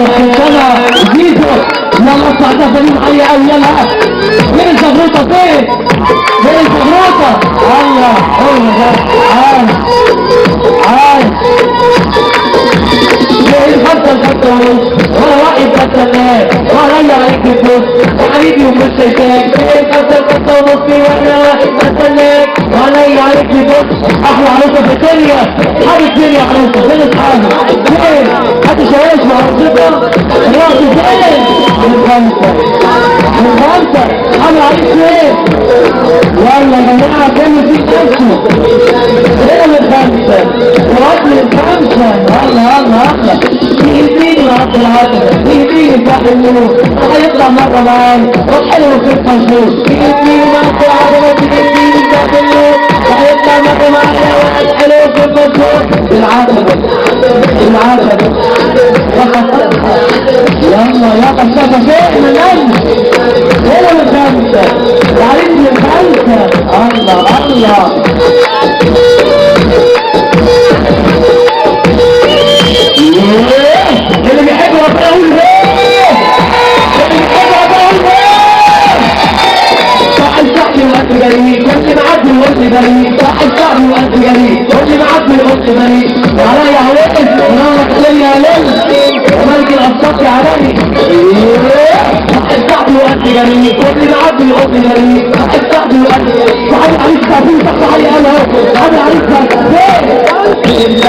سنة زيزو يلا اطلع تفاني معايا قوي يلا فين الزغروطة فين؟ فين الزغروطة؟ الله هو ده عايز ليه الخمسة الخمسة ولا واحد بتسلام ولا عليك بفوز وحبيبي ومش شايفاك ليه الخمسة الخمسة ونصي وانا واحد بتسلام ولا عليك بفوز احلى عروسة في الدنيا حبيب فين يا عروسة فين اصحابي فين حد شواش مع عروستها الرقص فين الخمسة انا عليك فين يلا يا جماعة كانوا في نفسه هنا الخمسة وقبل الخمسة يلا يلا يهديني وعبد العزم يهديني تحت النور هيطلع مرة معاي والحلو في الحشوش يهديني وعبد العزم يهديني تحت النور هيطلع مرة معاي والحلو في الحشوش العتبة يلا يا قصة فين من هنا الخمسة وعليك الخمسة الله اللي بيحب ربنا يقول ايه اللي بيحب ربنا يقول ايه صاحب صاحبي وقت جريء واللي معدي الوقت بريء صاحب صاحبي وقت جريء واللي معدي الوقت بريء عليا عوائد ونورك ليا ليل وملك الأبطاق يا علي صاحب صاحبي وقت جريء واللي معدي الوقت بريء صاحب صاحبي وقت صاحب عليك تعبين صح علي انا اهو انا عليك تعبين